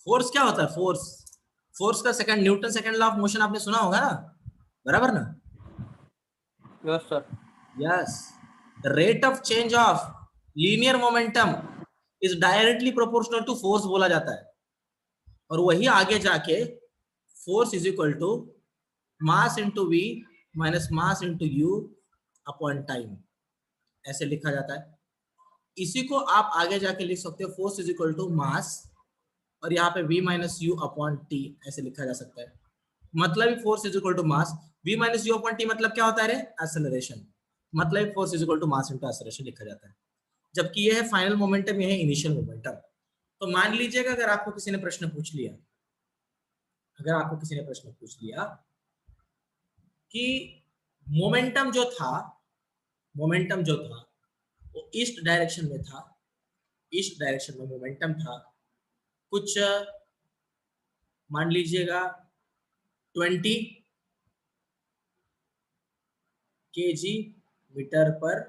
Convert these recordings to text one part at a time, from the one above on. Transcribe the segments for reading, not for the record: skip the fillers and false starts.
Force क्या होता है? फोर्स, फोर्स का second Newton second law of motion आपने सुना होगा ना, बराबर ना? Yes sir. Yes, rate of change of linear momentum is directly proportional to force बोला जाता है। और वही आगे जाके force is equal to mass into v minus mass into u upon time, ऐसे लिखा जाता है। इसी को आप आगे जाके लिख सकते हो force is equal to mass, और यहाँ पे v minus u upon t ऐसे लिखा जा सकता है। मतलब ही force is equal to mass, v minus u upon t मतलब क्या होता है रे? एक्सेलरेशन। मतलब force is equal to mass into acceleration लिखा जाता है। जबकि ये है फाइनल मोमेंटम, ये है इनिशियल मोमेंटम। तो मान लीजिएगा अगर आपको किसी ने प्रश्न पूछ लिया, अगर आपको किसी ने प्रश्न पूछ लिया कि मोमेंटम जो था, मोमेंटम जो था वो ईस्ट डायरेक्शन में था, ईस्ट डायरेक्शन में मोमेंटम था, कुछ मान लीजिएगा 20 kg मीटर पर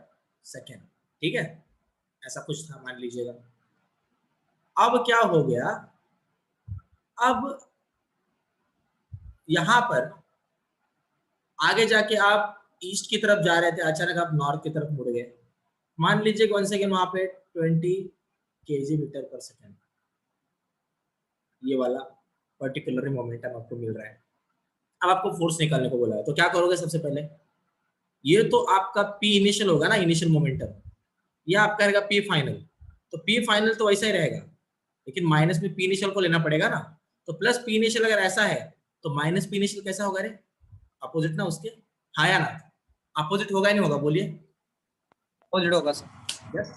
सेकेंड, ठीक है, ऐसा कुछ था मान लीजिएगा। अब क्या हो गया, अब यहां पर आगे जाके आप ईस्ट की तरफ जा रहे थे, अचानक आप नॉर्थ की तरफ मुड़ गए। मान लीजिए वन सेकेंड वहां पे 20 kg मीटर पर सेकेंड ये वाला पर्टिकुलर मोमेंटम आपको मिल रहा है। अब आपको फोर्स निकालने को बोला है, तो क्या करोगे? सबसे पहले ये तो आपका पी इनिशियल होगा ना, इनिशियल मोमेंटम, ये आपका रहेगा पी फाइनल। तो पी फाइनल तो वैसा ही रहेगा, लेकिन माइनस में पी इनिशियल को लेना पड़ेगा ना। तो प्लस पी इनिशियल अगर ऐसा है तो माइनस पी इनिशियल कैसा होगा रे? अपोजिट ना उसके, हाँ या ना? अपोजिट होगा या नहीं होगा? बोलिए। अपोजिट होगा सर। यस।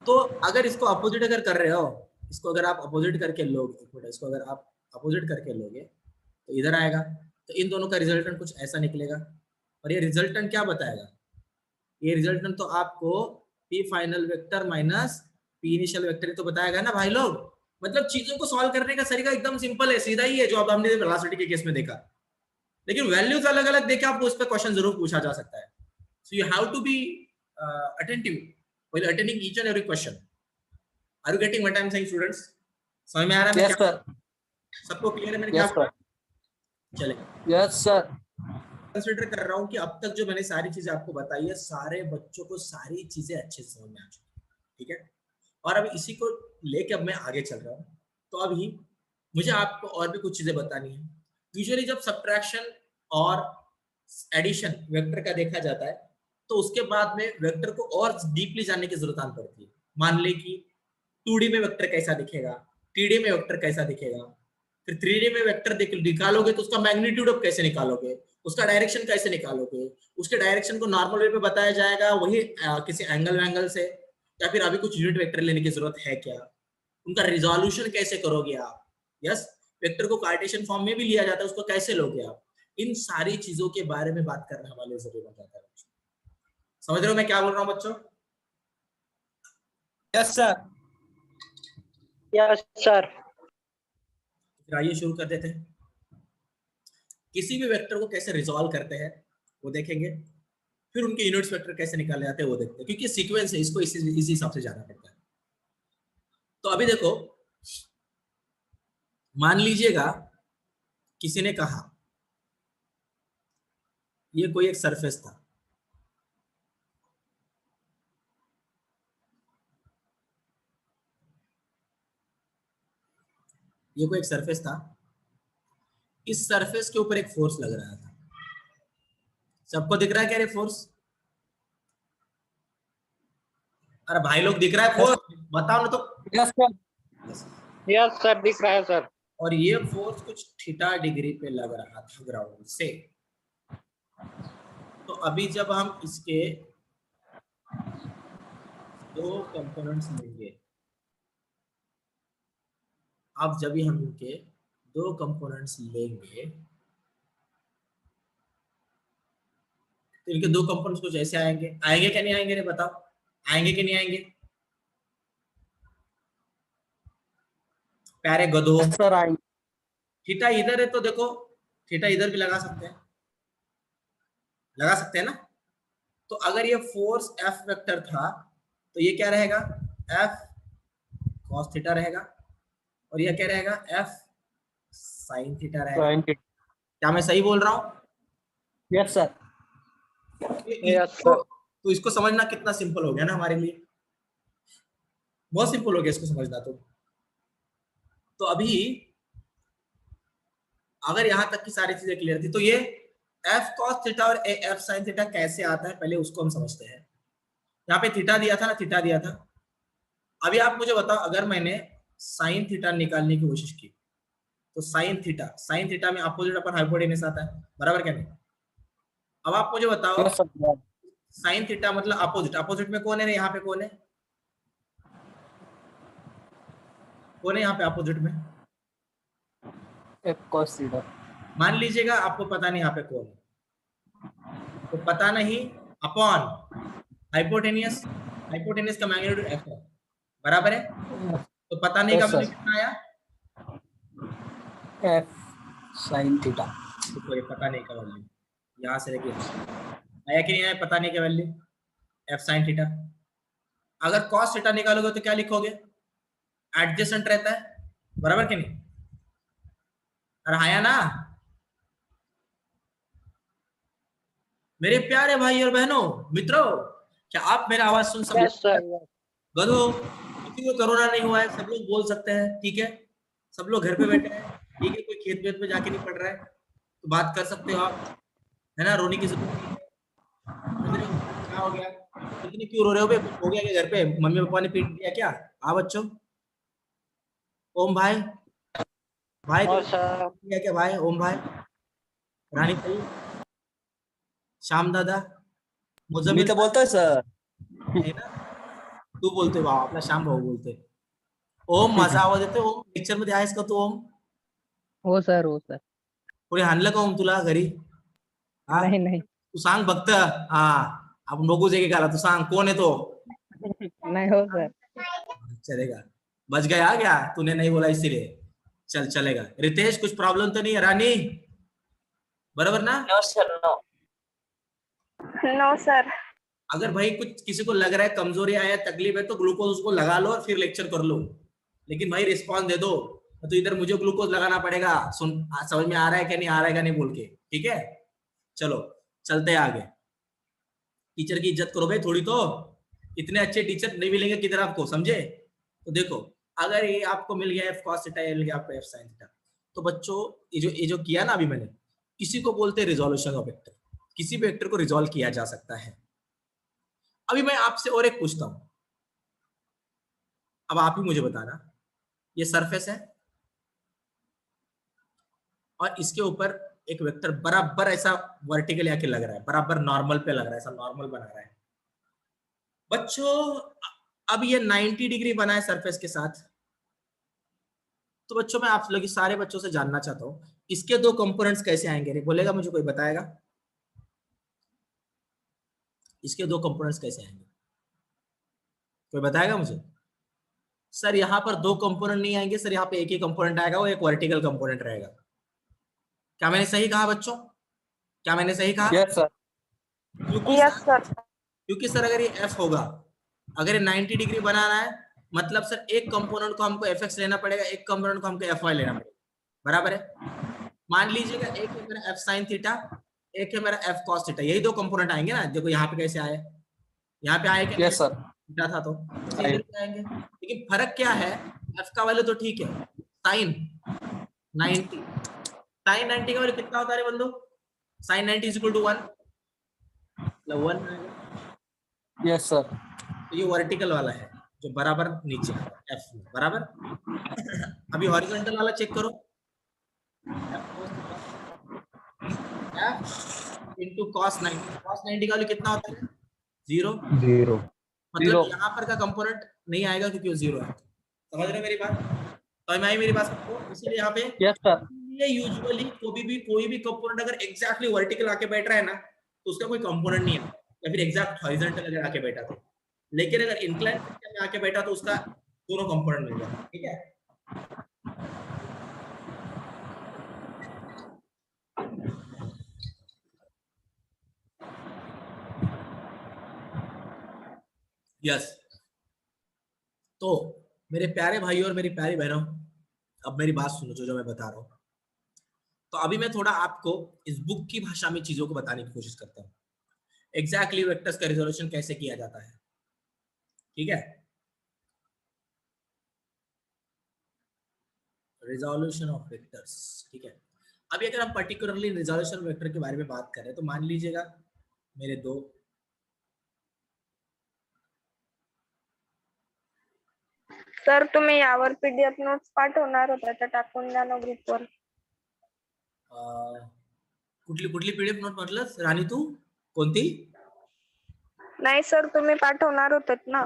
तो अगर इसको अपोजिट अगर कर रहे हो, इसको अगर आप अपोजिट करके लोगे, इसको अगर आप अपोजिट करके लोगे तो इधर आएगा, तो इन दोनों का रिजल्टेंट कुछ ऐसा निकलेगा। और ये रिजल्टेंट क्या बताएगा? ये रिजल्टेंट तो आपको P final vector minus P initial vector तो बताएगा ना भाई लोग। मतलब चीजों को सॉल्व करने का तरीका एकदम सिंपल है, सीधा ही है, जो अब हमने वेलोसिटी के केस में देखा। लेकिन वैल्यूज अलग अलग देके आपको उस पर क्वेश्चन जरूर पूछा जा सकता है। So you have to be attentive while attending each and every question. Are you getting what I am saying students? समझ में आ रहा है मैं यस क्या? सर। सबको क्लियर है मैंने क्या यस बोला? सर। चलेगा। Yes sir. कंसिडर कर रहा हूं कि अब तक जो मैंने सारी चीजें आपको बताई है, सारे बच्चों को सारी चीजें अच्छे से समझ में आ चुकी है, ठीक है। और अब इसी को लेके अब मैं आगे चल रहा हूं। तो अभी मुझे आपको और भी कुछ चीजें बतानी है। यूजुअली जब सब्ट्रैक्शन और एडिशन वेक्टर का देखा जाता है, तो उसके बाद में वेक्टर को और डीपली जानने की जरूरत पड़ती है। मान ले कि 2D में वेक्टर कैसा दिखेगा, 3D में वेक्टर कैसा दिखेगा, फिर 3D में वेक्टर निकालोगे तो उसका मैग्नीट्यूड अब कैसे निकालोगे, उसका डायरेक्शन कैसे निकालोगे, उसके डायरेक्शन को नॉर्मल वे पे बताया जाएगा वही किसी एंगल वैंगल से, या फिर अभी कुछ यूनिट वेक्टर लेने की जरूरत है क्या, उनका रिजोल्यूशन कैसे करोगे आप, यस, वेक्टर को कार्टेशियन फॉर्म में भी लिया जाता है, उसको कैसे लोगे आप, इन सारी चीजों के बारे में बात करने वाले जरूर बताता है। समझ रहे हो मैं क्या बोल रहा हूँ बच्चों? Yes sir. Yes sir. फिर आइए शुरू कर देते हैं। किसी भी वेक्टर को कैसे रिजॉल्व करते हैं वो देखेंगे, फिर उनके यूनिट्स वेक्टर कैसे निकाले जाते हैं वो देखते हैं, क्योंकि सीक्वेंस है, इसको इसी हिसाब से जाना पड़ता है। तो अभी देखो, मान लीजिएगा किसी ने कहा ये कोई एक सरफेस था, ये कोई एक सरफेस था, इस सरफेस के ऊपर एक फोर्स लग रहा था। सबको दिख रहा है क्या रे फोर्स? अरे भाई लोग दिख रहा है फोर्स? बताओ ना तो। Yes sir. यस सर, दिख रहा है सर। और ये फोर्स कुछ थीटा डिग्री पे लग रहा था ग्राउंड से। तो अभी जब हम इसके दो कंपोनेंट्स लेंगे, अब जब भी हम इनके दो कंपोनेंट्स लेंगे तो इनके दो कंपोनेंट्स कुछ ऐसे आएंगे, आएंगे क्या नहीं आएंगे रे बताओ? आएंगे कि नहीं आएंगे प्यारे गधो? यस सर आएंगे। थीटा इधर है तो देखो, थीटा इधर भी लगा सकते हैं, लगा सकते हैं ना। तो अगर ये फोर्स एफ वेक्टर था तो ये क्या रहेगा? एफ कॉस थीटा रहेगा। और यह क्या रहेगा, एफ साइन थीटा रहेगा। Sin theta. क्या मैं सही बोल रहा हूँ? Yes, sir. Yes, sir. तो इसको समझना कितना सिंपल हो गया ना हमारे लिए, बहुत सिंपल हो गया इसको समझना। तो अभी अगर यहां तक की सारी चीजें क्लियर थी, तो ये एफ कॉस थीटा और एफ साइन थीटा कैसे आता है पहले उसको हम समझते हैं। यहाँ पे थीटा दिया था ना, थीटा दिया था। अभी आप मुझे बताओ, अगर मैंने साइन थीटा निकालने की कोशिश की तो साइन थीटा में अपोजिट अपन हाइपोटेनस आता है, बराबर क्या नहीं? अब आप मुझे बताओ, Yes, sir. साइन थीटा मतलब अपोजिट, अपोजिट में कौन है? यहाँ पे कौन है? कौन है यहाँ पे अपोजिट में? F cos theta. मान लीजिएगा आपको पता नहीं यहाँ पे कौन है, तो पता नहीं अपॉन हाइपोटेनियस, हाइपोटेनियस का मैग्नीट्यूड एफ है, बराबर है। तो पता नहीं का Yes, वैल्यू sir. कितना आया? F sin theta. तो ये पता नहीं का वैल्यू यहाँ से लेके आया कि नहीं आया? पता नहीं का वैल्यू एफ साइन थीटा। अगर कॉस थीटा निकालोगे तो क्या लिखोगे? एडजेसेंट रहता है, बराबर कि नहीं? अरे आया ना मेरे प्यारे भाई और बहनों, मित्रों, क्या आप मेरा आवाज सुन सकते Yes, sir. हैं? गधो, किसी को कोरोना नहीं हुआ है, सब लोग बोल सकते हैं, ठीक है? सब लोग घर पे बैठे हैं, ठीक है? कोई खेत वेत में जाके नहीं पड़ रहा है, तो बात कर सकते हो आप, है ना? रोने की जरूरत नहीं है। क्या हो गया, इतने क्यों रो रहे हो बे? कुछ हो गया क्या घर पे? मम्मी पापा ने पीट दिया क्या? हाँ बच्चों, ओम भाई, भाई और सर क्या क्या भाई, ओम भाई, रानी भाई, श्याम दादा, मी मुजम्मिल तर बोलतोय सर. है ना? तू बोलतोय भाऊ, आपला श्याम भाऊ बोलतोय. ओम, माझा आवाज येतोय ओम? लेक्चर मध्ये आहेस का तू ओम? हो सर हो सर कोणी हाणलं का ओम तुला घरी? हा, नाही नाही तू सांग फक्त. हा, आपण बघूच एकेकाला. तू सांग कोण आहे तो? नाही हो सर चलेगा, बच गया क्या? तूने नहीं बोला इसीलिए चल चलेगा. रितेश, कुछ प्रॉब्लम तो नहीं है? रानी, बराबर ना? No, sir, no. No sir. अगर भाई कुछ किसी को लग रहा है कमजोरी आया, तकलीफ है, तो ग्लूकोज उसको लगा लो और फिर लेक्चर कर लो, लेकिन भाई रिस्पॉन्स दे दो। तो इधर मुझे ग्लूकोज लगाना पड़ेगा, सुन समझ में आ रहा है क्या नहीं आ रहा है क्या नहीं बोल के, ठीक है? चलो चलते हैं आगे। टीचर की इज्जत करो भाई थोड़ी तो, इतने अच्छे टीचर नहीं मिलेंगे किधर आपको, समझे? तो देखो, अगर ये आपको मिल गया एफ कॉस थीटा, ये मिल गया आपको एफ साइन थीटा, तो बच्चों ये जो किया ना अभी मैंने, किसी को बोलते हैं रिजोल्यूशन ऑफ वेक्टर। किसी भी वेक्टर को रिजोल्व किया जा सकता है। अभी मैं आपसे और एक पूछता हूं, अब आप ही मुझे बताना, ये सरफेस है और इसके ऊपर एक वेक्टर बराबर ऐसा वर्टिकल आके लग रहा है, बराबर नॉर्मल पे लग रहा है, ऐसा नॉर्मल बना रहा है बच्चों। अब ये 90 डिग्री बना है सरफेस के साथ। तो बच्चों मैं आप लोग सारे बच्चों से जानना चाहता हूं, इसके दो कंपोनेंट्स कैसे आएंगे? रे बोलेगा मुझे, कोई बताएगा? इसके दो कंपोनेंट्स कैसे आएंगे? कोई बताएगा मुझे? सर यहाँ पर दो कंपोनेंट नहीं आएंगे सर, यहाँ पे एक ही कंपोनेंट आएगा, वो एक वर्टिकल कंपोनेंट रहेगा। क्या मैंने सही कहा बच्चों? क्या मैंने सही कहा? Yes, sir. Yes sir. क्योंकि सर अगर ये एफ होगा, अगर ये 90 डिग्री बनाना है, मतलब सर एक कंपोनेंट को हमको एफ एक्स लेना पड़ेगा, एक कंपोनेंट को हमको एफ वाई लेना पड़ेगा, बराबर है? मान लीजिएगा एक है मेरा एफ साइन थीटा, एक है मेरा एफ कॉस थीटा, यही दो कंपोनेंट आएंगे ना। देखो यहाँ पे कैसे आए, यहाँ पे आए क्या? Yes, sir. थीटा था तो इधर भी आएंगे, लेकिन फर्क क्या है? एफ का वैल्यू तो ठीक है, साइन 90, साइन 90 का वैल्यू कितना होता है रे बंदो? साइन 90 इज इक्वल टू 1, मतलब 1 आएगा। Yes, sir. तो ये वर्टिकल वाला है जो बराबर नीचे एफ में, बराबर। अभी हॉरिजॉन्टल वाला चेक करो, एफ इंटू कॉस 90, कॉस 90 का वैल्यू कितना होता है? 0। मतलब Zero. यहाँ पर का कंपोनेंट नहीं आएगा क्योंकि वो 0 है। समझ रहे मेरी बात? समझ में आई मेरी बात सबको? इसलिए यहाँ पे Yes, sir. ये यूजुअली कोई भी कंपोनेंट अगर एग्जैक्टली वर्टिकल आके बैठ रहा है ना, तो उसका कोई कंपोनेंट नहीं है, या फिर एग्जैक्ट हॉरिजॉन्टल अगर आके बैठा तो। लेकिन अगर इंक्लाइन में आके बैठा तो उसका दोनों कंपोनेंट मिल जाए, ठीक है? यस। तो मेरे प्यारे भाइयों और मेरी प्यारी बहनों, अब मेरी बात सुनो जो मैं बता रहा हूँ। तो अभी मैं थोड़ा आपको इस बुक की भाषा में चीजों को बताने की कोशिश करता हूँ, एग्जैक्टली वेक्टर्स का रिजोल्यूशन कैसे किया जाता है। ठीक है, रिजोल्यूशन ऑफ वेक्टर्स। ठीक है, अभी अगर हम पर्टिकुलरली रिजोल्यूशन वेक्टर के बारे में बात करें तो मान लीजिएगा मेरे दो सर तुम्ही यावर पीडीएफ नोट्स पाठवणार होता तर टाकून द्या ना ग्रुपवर. कुठली कुठली पीडीएफ नोट म्हटलं राणी तू, कोणती नाही सर तुम्ही पाठवणार होतात ना.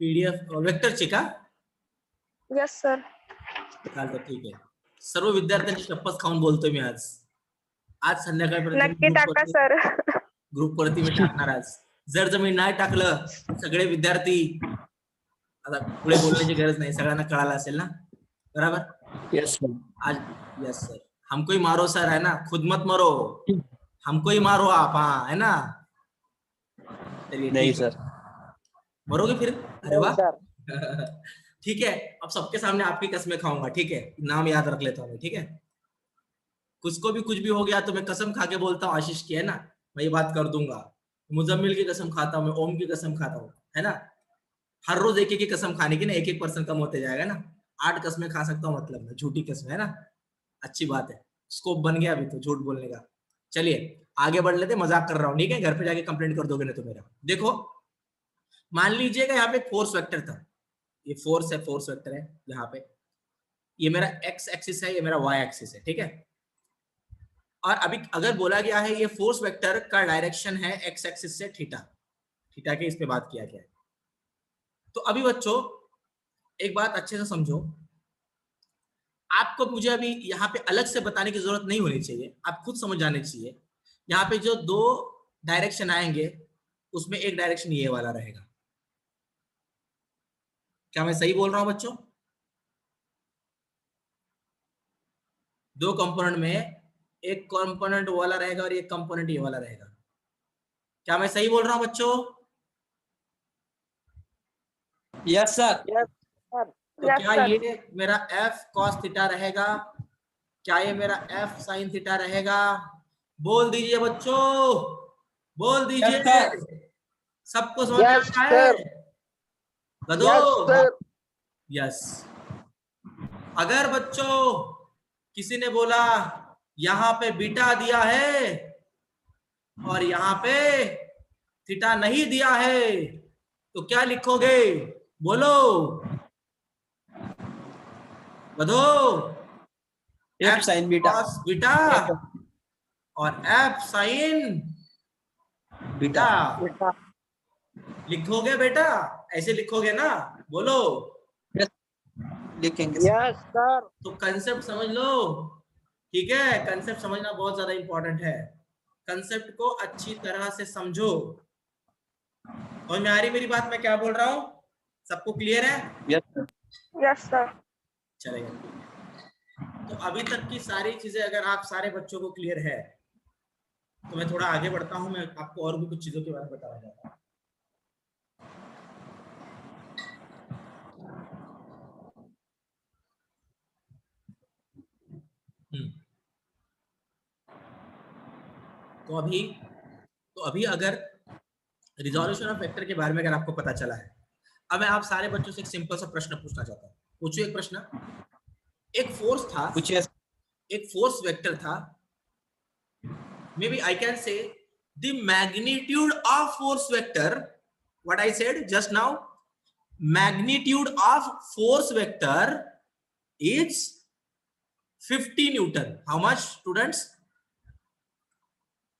पीडीएफ वेक्टरची का? Yes sir. चालतं, ठीक आहे. सर्व विद्यार्थ्यांची शपथ खाऊन बोलतोय मी आज संध्याकाळपर्यंत नक्की टाका सर. ग्रुपवरती मी टाकणार आज. जर मी नाही टाकलं सगळे विद्यार्थी, आता पुढे बोलण्याची गरज नाही, सगळ्यांना कळालं असेल ना, बराबर? Yes sir. आज यस सर, हमको ही मारो सर, है ना, खुद मत मरो, हमको ही मारो आप, हाँ है ना? नहीं सर. मरोगे फिर? अरे वाह. ठीक है, अब सबके सामने आपकी कसमें खाऊंगा. ठीक है, नाम याद रख लेता हूँ. ठीक है, कुछ को भी कुछ भी हो गया तो मैं कसम खा के बोलता हूँ आशीष की, है ना, मैं ये बात कर दूंगा. मुजम्मिल की कसम खाता हूँ, मैं ओम की कसम खाता हूँ, है ना. हर रोज एक एक कसम खाने की ना, एक 1% कम होते जाएगा ना. 8 कसमें खा सकता हूँ, मतलब मैं झूठी कसम, है ना. अच्छी बात है, स्कोप बन गया अभी तो झूठ बोलने का. चलिए आगे बढ़ लेते, मजाक कर रहा हूँ. ठीक है, घर पे जाके कंप्लेंट कर दोगे ना तो मेरा. देखो मान लीजिएगा यहाँ पे फोर्स वेक्टर था, ये फोर्स है, फोर्स वेक्टर है यहाँ पे, ये मेरा एक्स एक्सिस है, ये मेरा वाई एक्सिस है. ठीक है, और अभी अगर बोला गया है ये फोर्स वेक्टर का डायरेक्शन है एक्स एक्सिस से थीटा, थीटा के इस पे बात किया गया है. तो अभी बच्चों एक बात अच्छे से समझो, आपको मुझे अभी यहाँ पे अलग से बताने की जरूरत नहीं होनी चाहिए, आप खुद समझ जाने चाहिए. यहाँ पे जो दो डायरेक्शन आएंगे उसमें एक डायरेक्शन ये वाला रहेगा. क्या मैं सही बोल रहा हूं बच्चों? दो कंपोनेंट में एक कंपोनेंट वाला रहेगा और एक कंपोनेंट ये वाला रहेगा. क्या मैं सही बोल रहा हूं बच्चों? Yes sir. तो क्या ये मेरा f cos थीटा रहेगा? क्या ये मेरा f sin थीटा रहेगा? बोल दीजिए बच्चों, बोल दीजिए. सबको समझ में आता है? गधो. यस. अगर बच्चों किसी ने बोला यहाँ पे बीटा दिया है और यहाँ पे थीटा नहीं दिया है तो क्या लिखोगे? बोलो गधो. एफ साइन बीटा, बीटा और एफ साइन बीटा लिखोगे बेटा? ऐसे लिखोगे ना? बोलो. लिखेंगे. Yes sir. तो कंसेप्ट समझ लो. ठीक है, कंसेप्ट समझना बहुत ज्यादा इंपॉर्टेंट है. कंसेप्ट को अच्छी तरह से समझो. और में आ रही मेरी बात, मैं क्या बोल रहा हूँ? सबको क्लियर है? Yes sir. चलेगा. तो अभी तक की सारी चीजें अगर आप सारे बच्चों को क्लियर है तो मैं थोड़ा आगे बढ़ता हूँ, मैं आपको और भी कुछ चीजों के बारे में बताना चाहता हूँ. तो अभी अगर रिजोल्यूशन ऑफ वेक्टर के बारे में अगर आपको पता चला है, अब मैं आप सारे बच्चों से एक सिंपल सा प्रश्न पूछना चाहता हूँ. पूछो एक प्रश्न. एक फोर्स था, एक फोर्स वेक्टर था, maybe I can say the magnitude of force vector, what I said just now, magnitude of force vector is 50 newton. How much students?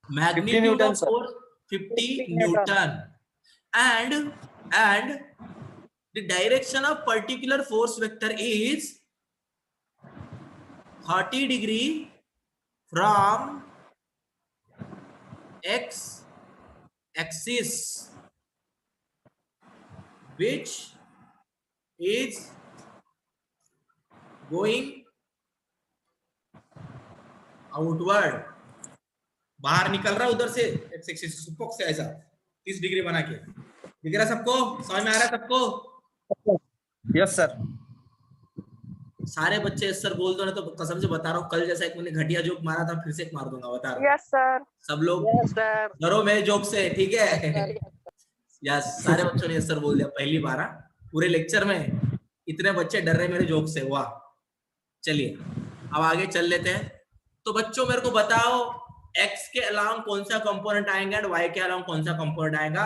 Magnitude of force 50 Newton, and the direction of particular force vector is 30 degree from x axis, which is going outward. बाहर निकल रहा है उधर से x axis से ऐसा 30 degree बना के. दिख रहा सबको? समझ में आ रहा है सबको? Yes sir. सारे बच्चे यस सर बोल दो ना, तो कसम से बता रहा हूँ कल जैसा एक मैंने घटिया जोक मारा था फिर से एक मार दूंगा, बता रहा हूँ। Yes sir. सब लोग Yes, sir. डरो मेरे जोक से, ठीक है? Sir, यस, सारे बच्चों ने यस सर बोल दिया पहली बार। पूरे लेक्चर में इतने बच्चे डर रहे मेरे जोक से, वाह। चलिए अब आगे चल लेते हैं। तो बच्चों मेरे को बताओ x के अलाउंग कौन सा कंपोनेंट आएगा और y के अलाउंग कौन सा कंपोनेंट आएगा,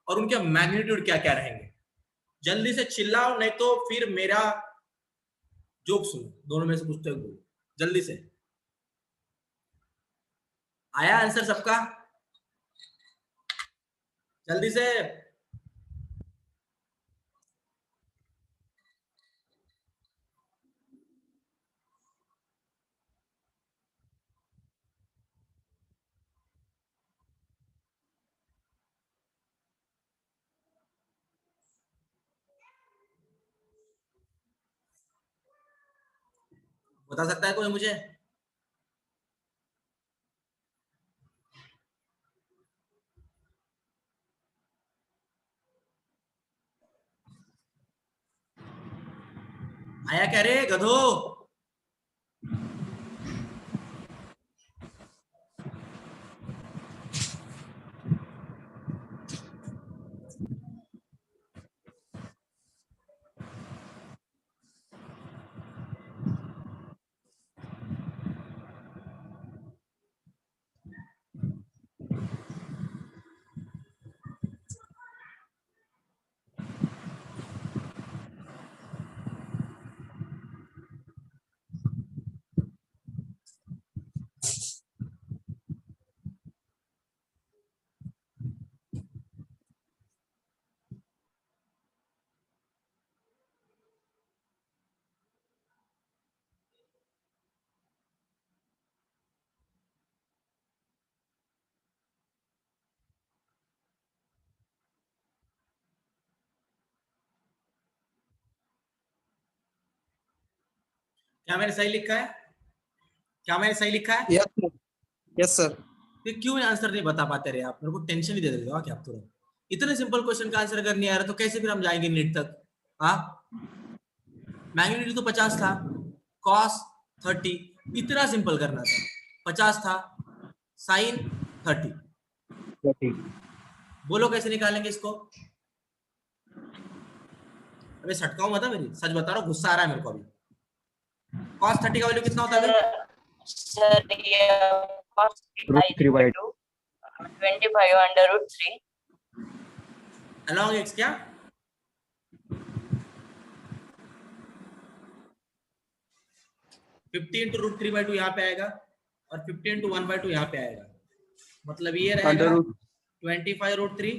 और उनके मैग्नीट्यूड क्या क्या रहेंगे। जल्दी से चिल्लाओ, नहीं तो फिर मेरा जोक सुनो। दोनों में से कुछ तो एक बोलो जल्दी से। आया आंसर सबका? जल्दी से। बता सकता है कोई मुझे? आया क्या रे गधो? क्या मैंने सही लिखा है? क्या मैंने सही लिखा है? Yes sir. फिर क्यों आंसर नहीं बता पाते रहे आप? मेरे को टेंशन ही दे देते हो क्या आप तुरंत? इतने सिंपल क्वेश्चन का आंसर अगर नहीं आ रहा तो कैसे फिर हम जाएंगे नीट तक? हाँ, मैग्नीट्यूड तो 50 था, कॉस 30, इतना सिंपल करना था। 50 था, साइन 30। बोलो कैसे निकालेंगे इसको? अबे सटकाओ मत मेरी, सच बता रहा हूँ, गुस्सा आ रहा है मेरे को अभी। cos 30 का वैल्यू कितना होता है? सर ये cos √3/2 25/√3 along x क्या? फिफ्टी इंटू √3/2 यहाँ पे आएगा और 50 इंटू 1/2 यहाँ पे आएगा। मतलब ये रहेगा 25√3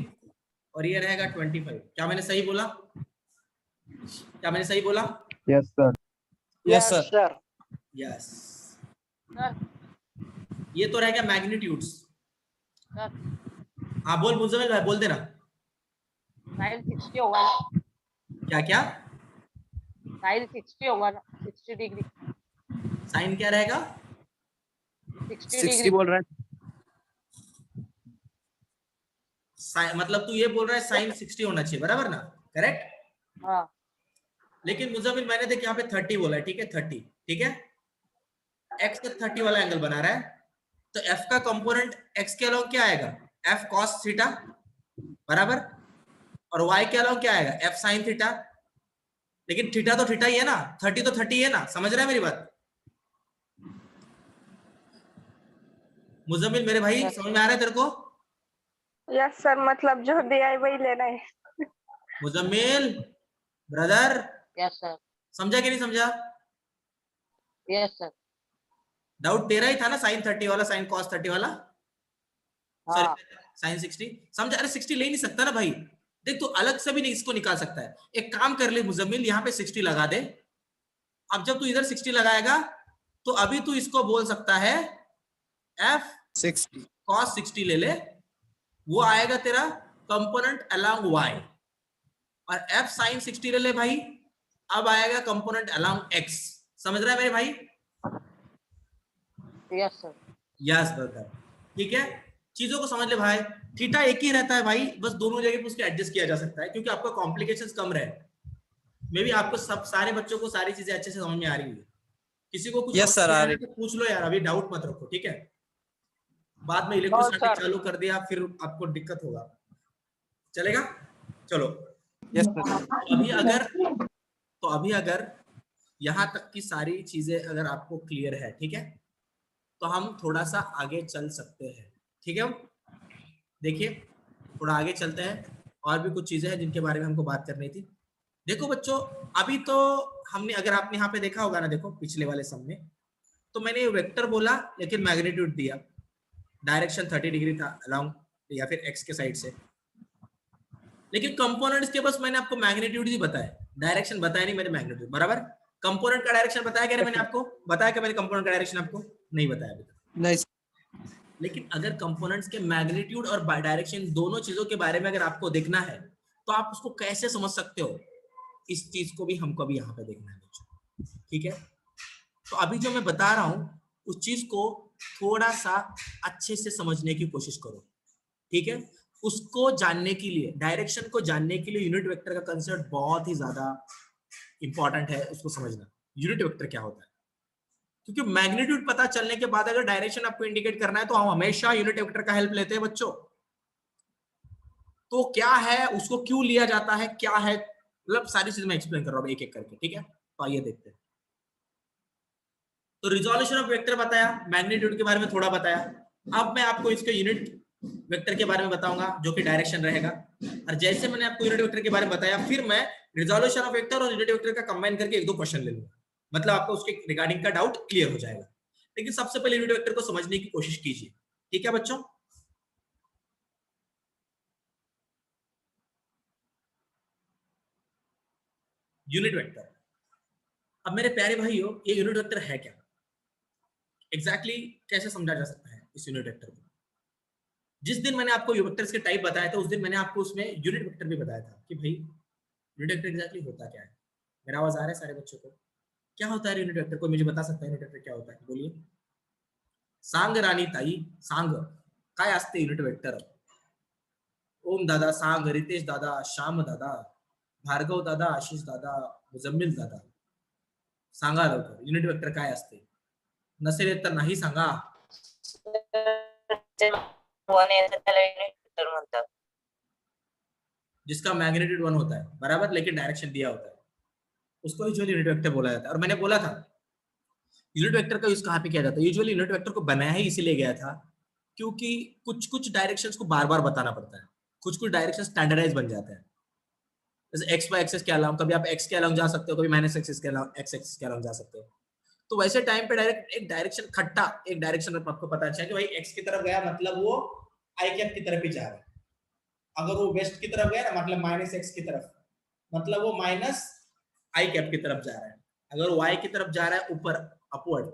और ये रहेगा 25। क्या मैंने सही बोला? क्या मैंने सही बोला? Yes sir. Yes sir. Yes. Sir. ये तो रहेगा मैग्नीट्यूड्स। Sir. हाँ बोल मुजम्मिल भाई, बोल देना। Sin 60 होगा ना? क्या क्या? Sin 60 होगा ना? 60 डिग्री। साइन क्या रहेगा? 60 60 डिग्री। बोल रहा है। मतलब तू ये बोल रहा है साइन 60 होना चाहिए, बराबर ना? करेक्ट। हाँ। लेकिन मुजम्मिल मैंने देख यहाँ पे 30 बोला है, ठीक है? 30, ठीक है? x का 30 वाला एंगल बना रहा है, तो f का कंपोनेंट x के अलावा क्या आएगा? f cos थीटा, बराबर। और y के अलावा क्या आएगा? f sin theta. लेकिन थीटा तो थीटा ही है ना, 30 तो 30 है ना, समझ रहा है मेरी बात? मुजम्मिल मेरे भाई, समझ में आ रहा है तेरे को? यस सर, मतलब जो दिया है वही लेना है। Muzammil brother, yes sir. समझा कि नहीं समझा? Yes sir. डाउट तेरा ही था ना, साइन 30 वाला, साइन cos 30 वाला। हाँ। साइन 60 समझा? अरे 60 ले नहीं सकता ना भाई, देख तू अलग से भी नहीं इसको निकाल सकता है। एक काम कर ले मुजम्मिल, यहाँ पे 60 लगा दे। अब जब तू इधर 60 लगाएगा तो अभी तू इसको बोल सकता है f 60 cos 60 ले ले, वो आएगा तेरा कंपोनेंट अलोंग y। और f sin 60 ले ले भाई, अब आएगा कंपोनेंट अलोंग x। समझ रहा है मेरे भाई? Yes sir. यस ब्रदर, ठीक है? चीजों को समझ ले भाई। थीटा एक ही रहता है भाई, बस दोनों जगह पे उसको एडजस्ट किया जा सकता है क्योंकि आपका कॉम्प्लिकेशंस कम रहे। मे भी आपको सब सारे बच्चों को सारी चीजें अच्छे से समझ में आ रही है। किसी को कुछ Yes, समझ sir, नहीं आ आया रही। तो पूछ लो यार, अभी डाउट मत रखो, ठीक है। बाद में No, इलेक्ट्रोस्टैटिक sir. चालू कर दिया फिर आपको दिक्कत होगा, चलेगा। चलो Yes, sir. अभी अगर यहाँ तक की सारी चीजें अगर आपको क्लियर है, ठीक है, तो हम थोड़ा सा आगे चल सकते हैं, ठीक है। देखिए थोड़ा आगे चलते हैं, और भी कुछ चीजें हैं जिनके बारे में हमको बात करनी थी। देखो बच्चों, अभी तो हमने, अगर आपने यहाँ पे देखा होगा ना, देखो पिछले वाले सम में तो मैंने वेक्टर बोला लेकिन मैग्नीट्यूड दिया, डायरेक्शन 30 डिग्री था अलोंग या फिर एक्स के साइड से, लेकिन कंपोनेंट्स के बस मैंने आपको मैग्नीट्यूड ही बताया, डायरेक्शन बताया नहीं मैंने मैग्नीट्यूड, बराबर। कंपोनेंट का डायरेक्शन बताया क्या मैंने आपको, बताया क्या मैंने कंपोनेंट का डायरेक्शन आपको, नहीं बताया अभी तक। नहीं। लेकिन अगर कंपोनेंट्स के मैग्नीट्यूड और डायरेक्शन दोनों चीजों के बारे में अगर आपको देखना है तो आप उसको कैसे समझ सकते हो, इस चीज को भी हमको अभी यहाँ पे देखना है बच्चों, ठीक है। तो अभी जो मैं बता रहा हूं उस चीज को थोड़ा सा अच्छे से समझने की कोशिश करो, ठीक है। उसको जानने के लिए, डायरेक्शन को जानने के लिए यूनिट वेक्टर का कंसेप्ट बहुत ही ज्यादा इंपॉर्टेंट है, उसको समझना यूनिट वेक्टर क्या होता है। क्योंकि मैग्नीट्यूड पता चलने के बाद अगर डायरेक्शन आपको इंडिकेट करना है तो हम हमेशा यूनिट वेक्टर का हेल्प लेते हैं बच्चों। तो क्या है, उसको क्यों लिया जाता है, क्या है, मतलब सारी चीज मैं एक्सप्लेन कर रहा हूं एक एक करके, ठीक है। तो आइए देखते हैं। तो रिजोल्यूशन ऑफ वेक्टर बताया, मैग्नीट्यूड के बारे में थोड़ा बताया। अब मैं आपको इसके यूनिट वेक्टर के बारे में बताऊंगा जो कि डायरेक्शन रहेगा। और जैसे मैंने आपको यूनिट वेक्टर के बारे में बताया, फिर मैं रिजोल्यूशन ऑफ वेक्टर और यूनिट वेक्टर का कंबाइन करके एक दो क्वेश्चन ले लूंगा, मतलब आपको उसके रिगार्डिंग का डाउट क्लियर हो जाएगा। लेकिन सबसे पहले यूनिट वेक्टर को समझने की कोशिश कीजिए, ठीक है बच्चों। यूनिट वेक्टर, अब मेरे प्यारे भाइयों ये यूनिट वेक्टर है क्या, एग्जैक्टली कैसे समझा जा सकता है इस यूनिट वेक्टर को। जिस दिन मैंने आपको वेक्टर्स के टाइप बताया था उस दिन मैंने आपको उसमें यूनिट वेक्टर भी बताया था कि भाई यूनिट वेक्टर एग्जैक्टली होता क्या है। मेरा आवाज आ रहा है सारे बच्चों को, क्या होता है यूनिट वेक्टर, कोई मुझे बता सकता है यूनिट वेक्टर क्या होता है, बोलिए। सांग राणी ताई, सांग काय असते यूनिट वेक्टर। ओम दादा, सांग, रितेश दादा, श्याम दादा, भार्गव दादा, आशिष दादा, मुजम्मिल दादा, सांगा लवकर युनिट वेक्टर काय असते, नसेल येत तर नाही सांगा। वन येतं त्याला युनिट वेक्टर म्हणतात. जिसका मैग्नीट्यूड 1 होता है, बराबर, लेकिन डायरेक्शन दिया होता है, उसको यूजुअली यूनिट वेक्टर बोला जाता है। और मैंने बोला था यूनिट वेक्टर का यूज कहाँ पे किया जाता है, यूजुअली यूनिट वेक्टर को बनाया ही इसीलिए गया था क्योंकि कुछ कुछ डायरेक्शंस को बार बार बताना पड़ता है, कुछ कुछ डायरेक्शन स्टैंडर्डाइज बन जाते हैं। जैसे एक्स वाई एक्सेस के अलावा कभी आप एक्स के अलावा जा सकते हो, कभी माइनस एक्सेस के अलावा एक्स एक्सेस के अलावा जा सकते हो। तो वैसे टाइम पे डायरेक्ट एक डायरेक्शन खट्टा, एक डायरेक्शन आपको पता चला कि भाई एक्स की तरफ गया मतलब वो आई कैप की तरफ ही जा रहा है। अगर वो वेस्ट की तरफ गया ना मतलब माइनस एक्स की तरफ, मतलब वो माइनस आई कैप की तरफ जा रहा है। अगर वाई की तरफ जा रहा है ऊपर अपवर्ड,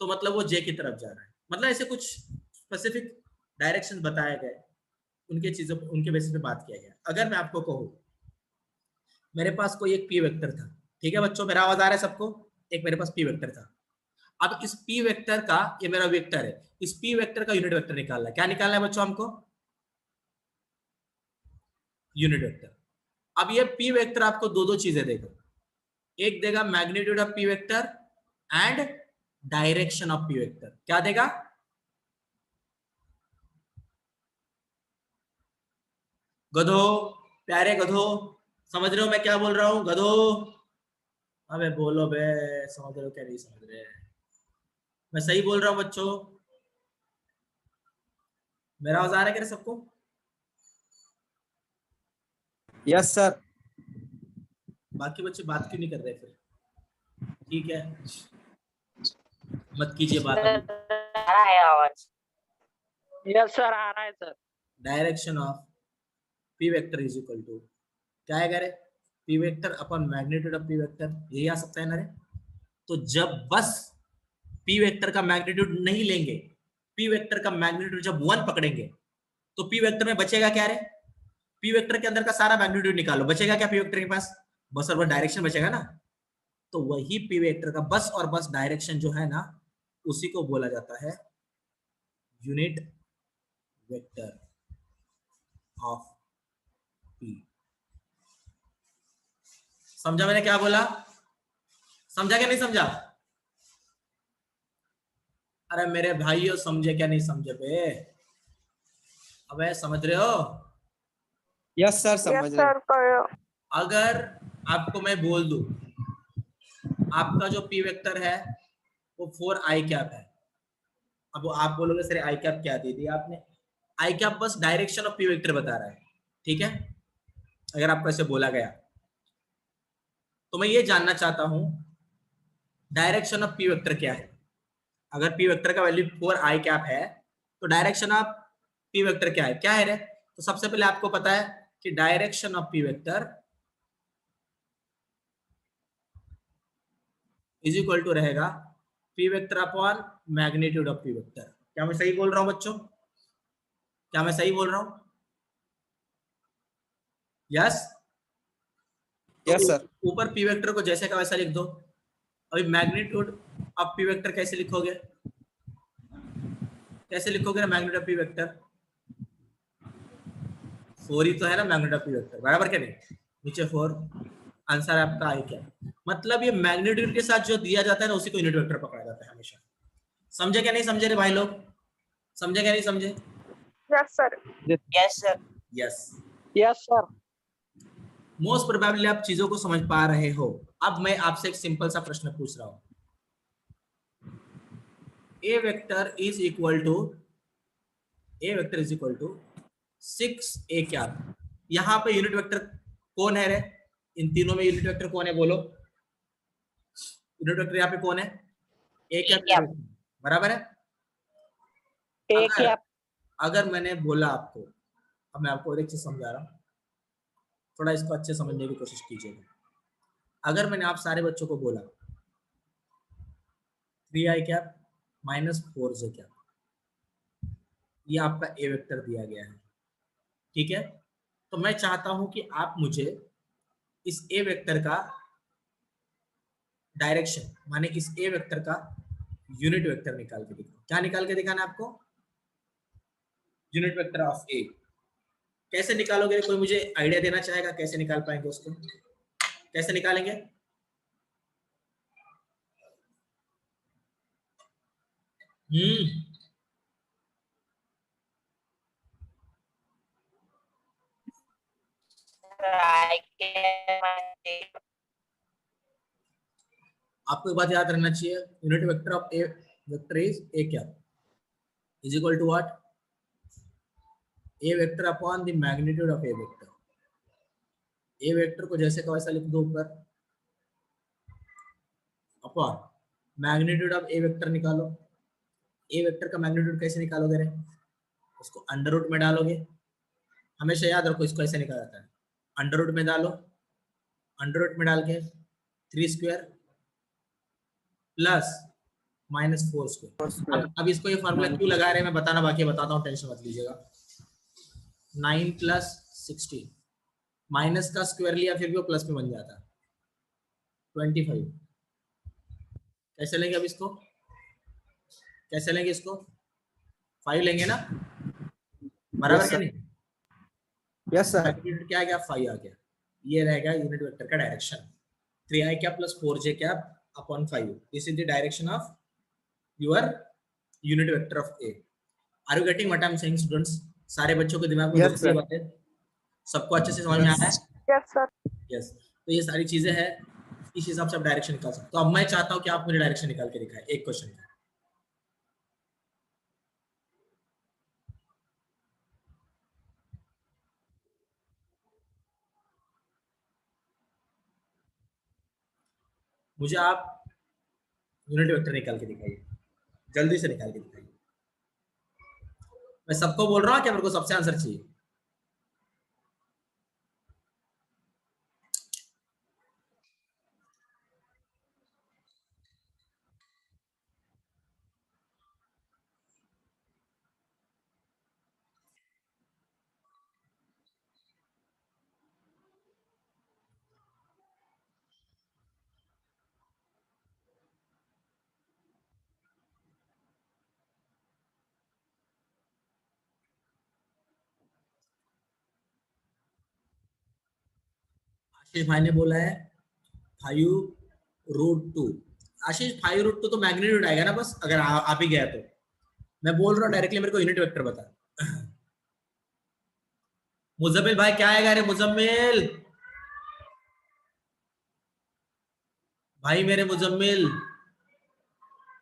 तो मतलब वो जे की तरफ जा रहा है। मतलब ऐसे कुछ स्पेसिफिक डायरेक्शन बताए गए, उनके चीजों उनके बेसिस पे बात किया गया। अगर मैं आपको कहूँ मेरे पास कोई एक पी वेक्टर था, ठीक है बच्चों, मेरा आवाज आ रहा है सबको, एक मेरे पास पी वेक्टर था। अब इस पी वेक्टर का, ये मेरा वेक्टर है, इस पी वेक्टर का यूनिट वेक्टर निकालना है। क्या निकालना है बच्चों हमको, यूनिट वेक्टर। अब ये पी वेक्टर आपको दो दो चीजें देगा, एक देगा magnitude of p vector and direction of p vector. क्या देगा, गधो, प्यारे गधो, समझ रहे हो मैं क्या बोल रहा हूं, गधो, अबे बोलो बे, समझ रहे हो क्या नहीं समझ रहे, मैं सही बोल रहा हूं बच्चों, मेरा आवाज आ रहा है क्या सबको। Yes sir. बाकी बच्चे बात क्यों नहीं कर रहे फिर, ठीक है मत कीजिए बात सर अभी। आ रहा है आवाज. यस सर, आ रहा है sir. Direction of p vector is equal to क्या है करे, पी वेक्टर अपन मैग्नीट्यूड ऑफ पी वेक्टर, यही आ सकता है ना रे। तो जब बस पी वेक्टर का मैग्नीट्यूड नहीं लेंगे, पी वेक्टर का मैग्नीट्यूड जब 1 पकड़ेंगे तो पी वेक्टर में बचेगा क्या रे, पी वेक्टर के अंदर का सारा मैग्नीट्यूड निकालो, बचेगा क्या पी वेक्टर के पास, बस और बस डायरेक्शन बचेगा ना। तो वही पी वेक्टर का बस और बस डायरेक्शन जो है ना, उसी को बोला जाता है यूनिट वेक्टर ऑफ पी। समझा मैंने क्या बोला? समझा क्या नहीं समझा? अरे मेरे भाइयों, समझे क्या नहीं समझे बे? अबे समझ रहे हो? यस सर, यस समझ रहे। सर कळलं. अगर आपको मैं बोल दूं आपका जो पी वेक्टर है वो 4 आई कैप है, अब वो आप बोलोगे सर आई कैप क्या दे दिया आपने? आई कैप बस डायरेक्शन ऑफ पी वेक्टर बता रहा है, ठीक है? अगर आपको ऐसे बोला गया तो मैं ये जानना चाहता हूं डायरेक्शन ऑफ पी वेक्टर क्या है। अगर पी वेक्टर का वैल्यू 4 आई कैप है तो डायरेक्शन ऑफ पी वेक्टर क्या है रे? तो सबसे पहले आपको पता है कि direction of p vector is equal to रहेगा p vector upon magnitude of p vector. क्या मैं सही बोल रहा हूं बच्चों? क्या मैं सही बोल रहा हूं? यस? Yes sir. ऊपर पी वेक्टर को जैसे का वैसा लिख दो। अभी मैग्नीट्यूड ऑफ पी वेक्टर कैसे लिखोगे? कैसे लिखोगे ना मैग्नीट्यूड ऑफ पी वेक्टर? 4 ही तो है ना मैग्नीट्यूड ऑफ पी वेक्टर, बराबर क्या नहीं? नीचे 4, आंसर आपका आई क्या? मतलब ये मैग्नीट्यूड के साथ जो दिया जाता है ना उसी को यूनिट वेक्टर पकड़ा जाता है हमेशा। समझे क्या नहीं समझे रे भाई लोग? समझे क्या नहीं समझे? Yes sir. Yes sir. Yes. Yes sir. Most probably आप चीजों को समझ पा रहे हो। अब मैं आपसे एक सिंपल सा प्रश्न पूछ रहा हूं। A vector is equal to 6 a cap. यहां पे यूनिट वेक्टर कौन है रे? इन तीनों में यूनिट वेक्टर कौन है बोलो? यूनिट वेक्टर यहाँ पे कौन है? ए कैप, बराबर है? ए अगर कैप. अगर मैंने बोला आपको, अब मैं आपको एक चीज समझा रहा हूँ, थोड़ा इसको अच्छे समझने की कोशिश कीजिएगा। अगर मैंने आप सारे बच्चों को बोला 3 आई कैप माइनस 4 जे कैप, ये आपका ए वेक्टर दिया गया है, ठीक है? तो मैं चाहता हूं कि आप मुझे इस ए वेक्टर का डायरेक्शन माने इस ए वेक्टर का यूनिट वेक्टर निकाल के दिखाओ। क्या निकाल के दिखाना है आपको? यूनिट वेक्टर ऑफ ए। कैसे निकालोगे? कोई मुझे आइडिया देना चाहेगा कैसे निकाल पाएंगे उसको? कैसे निकालेंगे? I can आपको एक बात याद रखना चाहिए, unit vector of a vector is a क्या is equal to what? A vector upon the magnitude of a vector. A vector को जैसे का वैसा लिख दो ऊपर, upon magnitude of a vector निकालो। ए वेक्टर का मैग्नीट्यूड कैसे निकालोगे रे? उसको अंडर रूट में डालोगे। हमेशा याद रखो इसको ऐसे निकाला जाता है, अंडर रूट में डालो, अंडर रूट में डाल के 3 स्क्वायर प्लस माइनस 4 स्क्वायर। अब इसको ये फार्मूला क्यों लगा रहे हैं मैं बताना बाकी बताता हूँ, टेंशन मत लीजिएगा। 9 प्लस 16, माइनस का स्क्वायर लिया फिर भी वो प्लस में बन जाता है 25। कैसे लेंगे अब इसको? कैसे लेंगे इसको? 5 लेंगे ना, बराबर Yes, क्या sir. नहीं? Yes sir. मैग्नीट्यूड क्या आ गया? 5 आ गया। ये रहेगा यूनिट वेक्टर का direction, 3i cap plus 4j cap upon 5। This is the direction of your unit vector of a. Are you getting what I am saying students? सारे बच्चों के दिमाग में Yes, घुसती है sir. बातें? सबको अच्छे से समझ में आ रहा है? Yes sir. यस। तो ये सारी चीजें हैं, इस हिसाब से आप डायरेक्शन निकाल सकते हो। तो अब मैं चाहता हूं कि आप मुझे डायरेक्शन निकाल के दिखाएं एक क्वेश्चन का। मुझे आप यूनिट वेक्टर निकाल के दिखाइए, जल्दी से निकाल के दिखाइए। मैं सबको बोल रहा हूं कि मेरे को सबसे आंसर चाहिए। आशीष भाई ने बोला है 5√2। आशीष 5√2 तो मैग्नीट्यूड आएगा ना बस, अगर आप ही गया तो। मैं बोल रहा हूँ डायरेक्टली मेरे को यूनिट वेक्टर बता। मुजम्मिल भाई क्या आएगा? अरे मुजम्मिल भाई, मेरे मुजम्मिल,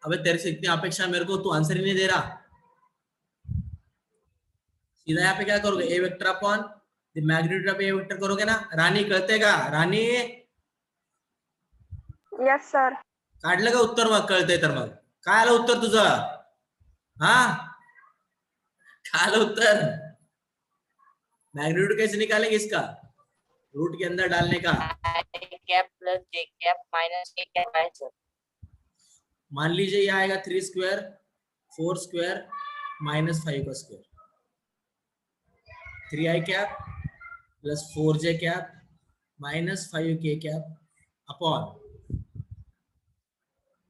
अबे तेरे से इतनी अपेक्षा मेरे को, तू आंसर ही नहीं दे रहा। सीधा यहाँ पे क्या करोगे? A vector upon the magnitude of a vector करोगे ना। राणी कळते का? राणी यस सर. काढलं का उत्तर? मग कळतंय तर मग काय आलं उत्तर तुझं? हा, काय आलं उत्तर? मैग्नीट्यूड कैसे निकालेंगे इसका? रूट के अंदर डालने का। I cap plus J cap minus K cap है सर। मान लीजिए ये आएगा 3 स्क्वायर 4 स्क्वायर माइनस 5 का square, 3i cap plus 4j cap minus 5k cap upon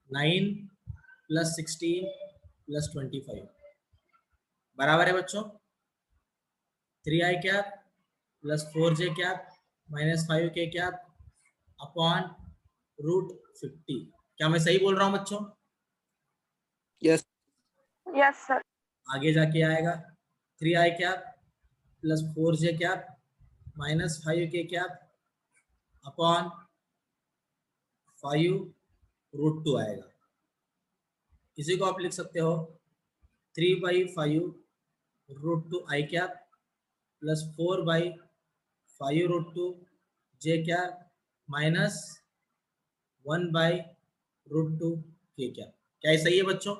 9 plus 16 plus 25 बराबर है बच्चों 3i cap plus 4j cap minus 5k cap upon √50। क्या मैं सही बोल रहा हूं बच्चों? Yes. Yes sir. आगे जाके आएगा 3i cap plus 4j cap minus 5k cap upon 5√2 आएगा। इसी को आप लिख सकते हो 3/5√2 i cap plus 4/5√2 j cap minus 1/√2 k cap. क्या ये सही है बच्चों?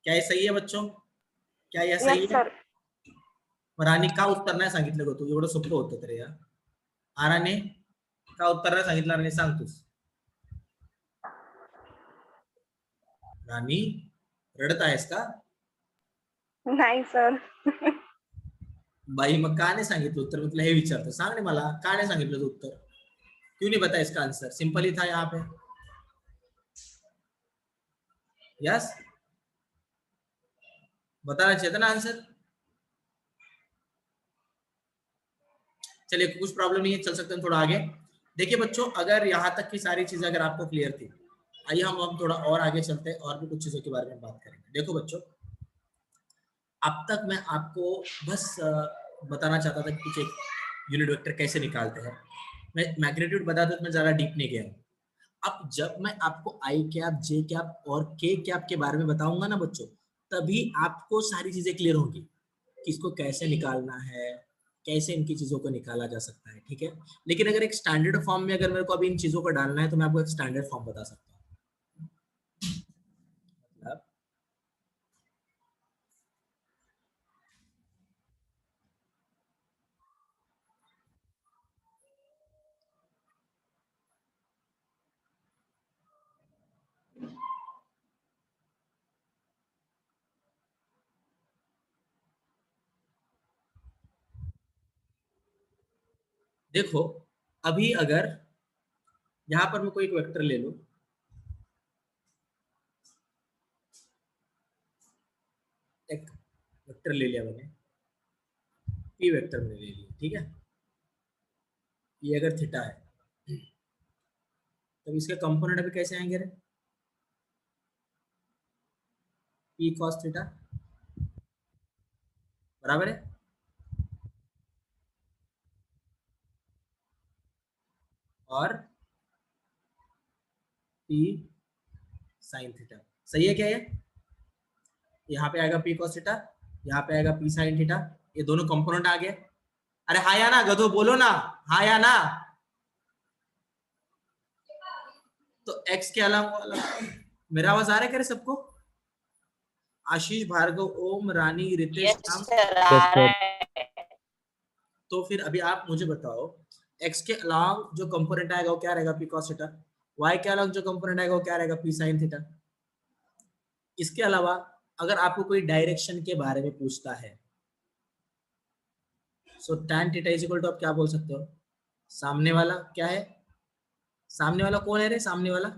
क्या ये सही है बच्चों? क्या यह सही यस है? सर. राणी का उत्तर नाही सांगितलं ग तू? एवढं सोपं होतं तरी या आराने का उत्तर नाही सांगितलं? राणी सांग तूच। राणी रडत आहेस का? नाही सर. बाई मग का नाही सांगितलं उत्तर? मी तुला हे विचारतो, सांग ना मला का नाही सांगितलं तू उत्तर? क्यों नहीं बताया इसका आंसर? सिंपल ही था यहाँ पे। यस, बताना चाहिए था ना आंसर। चलिए कुछ प्रॉब्लम नहीं है, चल सकते हैं थोड़ा आगे। देखिए बच्चों, अगर यहाँ तक की सारी चीजें अगर आपको क्लियर थी, आइए हम थोड़ा और आगे चलते हैं और भी कुछ चीजों के बारे में बात करेंगे। देखो बच्चों, अब तक मैं आपको बस बताना चाहता था कि कुछ एक यूनिट वेक्टर कैसे निकालते हैं। मैं मैग्नीट्यूड बता दूं तो मैं ज्यादा डीप नहीं गया। अब जब मैं आपको आई कैप जे कैप और के कैप के बारे में बताऊंगा ना बच्चों, तभी आपको सारी चीजें क्लियर होंगी कि इसको कैसे निकालना है, कैसे इनकी चीजों को निकाला जा सकता है। ठीक है, लेकिन अगर एक स्टैंडर्ड फॉर्म में अगर मेरे को अभी इन चीजों को डालना है तो मैं आपको एक स्टैंडर्ड फॉर्म बता सकता हूँ। मतलब देखो, अभी अगर यहां पर मैं कोई एक वेक्टर ले लूं, एक वेक्टर ले लिया मैंने, पी वेक्टर मैंने ले लिया, ठीक है। ये अगर थीटा है तब इसके कंपोनेंट अभी कैसे आएंगे रे? पी कॉस थीटा बराबर है और पी साइन थीटा। सही है क्या? ये यहाँ पे आएगा पी कॉस थीटा, यहाँ पे आएगा पी साइन थीटा, ये दोनों कंपोनेंट आ गए। अरे हाँ या ना गधो, बोलो ना हाँ या ना। तो एक्स के अलावा मेरा आवाज आ रहा है क्या रे सबको? आशीष, भार्गव, ओम, रानी, रितेश, Yes राम। सर आ रहा है। तो फिर अभी आप मुझे बताओ, x के अलावा जो कंपोनेंट आएगा वो क्या रहेगा? P cos theta. y के अलावा जो कंपोनेंट आएगा वो क्या रहेगा? P sine theta. इसके अलावा अगर आपको कोई डायरेक्शन के बारे में पूछता है, so tan theta is equal to आप क्या बोल सकते हो? सामने वाला क्या है? सामने वाला कौन है रे? सामने वाला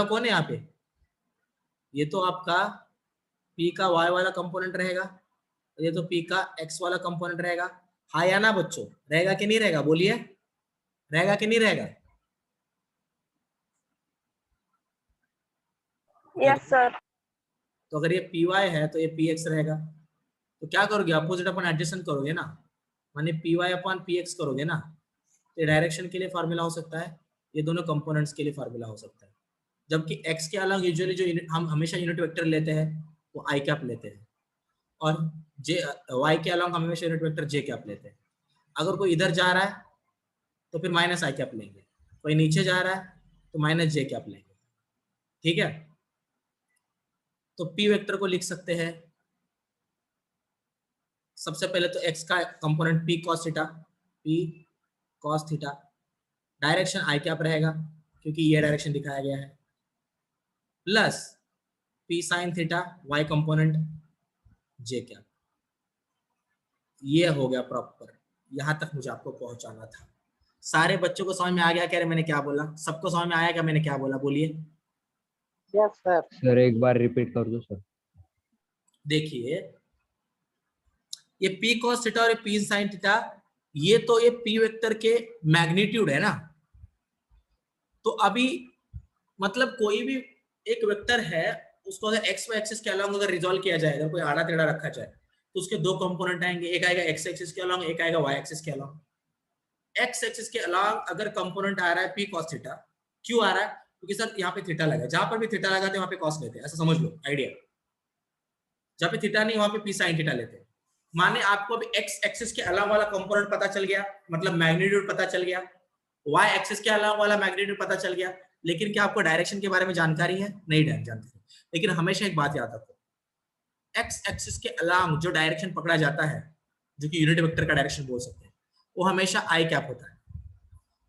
कौन है यहाँ पे? ये तो आपका p का y वाला कंपोनेंट रहेगा, ये तो p का x वाला कंपोनेंट रहेगा। हाँ या ना बच्चों, रहेगा कि नहीं रहेगा, बोलिए, रहेगा कि नहीं रहेगा? Yes sir. तो अगर ये पी वाई है तो ये पी एक्स रहेगा, तो क्या करोगे, अपोजिट अपन एडजस्टमेंट करोगे ना, माने p y upon p x करोगे ना, तो डायरेक्शन के लिए फार्मूला हो सकता है, ये दोनों कंपोनेंट्स के लिए फार्मूला हो सकता है। जबकि एक्स के अलग यूजुअली जो हम हमेशा यूनिट वेक्टर लेते हैं वो आई कैप लेते हैं, और जे वाई के अलग हम हमेशा यूनिट वेक्टर जे कैप लेते हैं। अगर कोई इधर जा रहा है तो फिर माइनस आई कैप लेंगे, कोई नीचे जा रहा है तो माइनस जे कैप लेंगे, ठीक है। तो पी वेक्टर को लिख सकते हैं, सबसे पहले तो एक्स का component p cos theta, p cos theta, direction i cap रहेगा क्योंकि ये डायरेक्शन दिखाया गया है, plus p sine theta y component j cap. ये हो गया प्रॉपर, यहां तक मुझे आपको पहुंचाना था। सारे बच्चों को समझ में आ गया क्या मैंने क्या बोला? सबको समझ में आया क्या मैंने क्या बोला, बोलिए। Yes, sir. सर एक बार रिपीट कर दो सर। देखिए ये p cos थीटा और ये p sin थीटा, ये तो ये p वेक्टर के मैग्नीट्यूड है ना। तो अभी मतलब कोई भी एक वेक्टर है, उसको अगर x y एक्सिस के अलॉन्ग अगर रिजॉल्व किया जाए, अगर कोई आड़ा टेढ़ा रखा जाए तो उसके दो कंपोनेंट आएंगे, एक आएगा x एक्सिस के अलॉन्ग, एक आएगा y एक्सिस के अलॉन्ग। x एक्सिस के अलॉन्ग अगर कंपोनेंट आ रहा है p cos थीटा, क्यों आ रहा है? क्योंकि सर यहाँ पे थीटा लगा है, जहां पर भी थीटा लगाते हैं वहां पे cos लेते हैं, ऐसा समझ लो आइडिया। जहां पे थीटा नहीं वहां पे p sin थीटा लेते हैं। माने आपको अभी x एक्सिस के अलावा वाला कंपोनेंट पता चल गया, मतलब मैग्नीट्यूड पता चल गया, y एक्सिस के अलावा वाला मैग्नीट्यूड पता चल गया, लेकिन क्या आपको डायरेक्शन के बारे में जानकारी है? नहीं जानकारी। लेकिन हमेशा एक बात याद रखो, x एक्सिस के अलावा जो डायरेक्शन पकड़ा जाता है, जो कि यूनिट वेक्टर का डायरेक्शन बोल सकते हैं, वो हमेशा आई कैप होता है,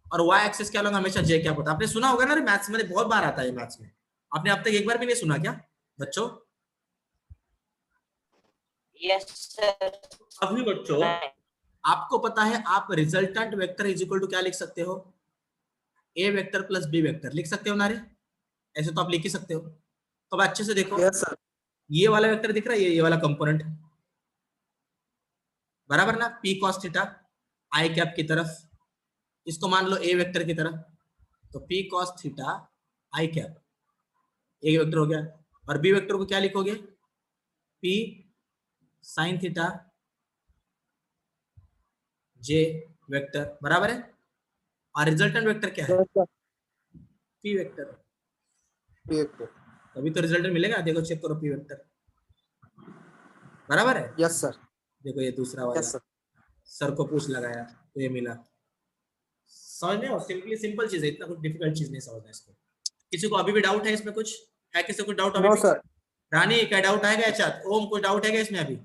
और y एक्सिस के अलावा हमेशा जे कैप होता है। आपने सुना होगा ना, मैथ्स में बहुत बार आता है मैथ्स में, आपने अब तक एक बार भी नहीं सुना क्या बच्चों? Yes, sir. अभी बच्चों आपको पता है आप resultant vector is equal to क्या लिख सकते हो? A vector plus b vector लिख सकते हो ना रे? ऐसे तो आप लिख ही सकते हो। तो अब अच्छे से देखो, यस सर। ये वाला वेक्टर दिख रहा है, ये वाला कंपोनेंट बराबर ना, पी कॉस थीटा आई कैप की तरफ, इसको मान लो ए वेक्टर की तरफ, तो पी कॉस थीटा आई कैप एक वेक्टर हो गया। और बी वेक्टर को क्या लिखोगे? पी साइन थीटा जे वेक्टर, बराबर है। और रिजल्टेंट वेक्टर क्या है? P vector. तभी तो रिजल्टेंट मिलेगा, देखो चेक करो, पी वेक्टर बराबर है। Yes sir. देखो ये दूसरा वाला, यस सर। सर को पूछ लगाया तो ये मिला। समझ में हो? सिंपली सिंपल चीज है, इतना कुछ डिफिकल्ट चीज नहीं समझना इसको। किसी को अभी भी डाउट है इसमें? कुछ है किसी को डाउट अभी नो भी? सर। रानी क्या डाउट आएगा? अच्छा ओम कोई डाउट है क्या इसमें अभी?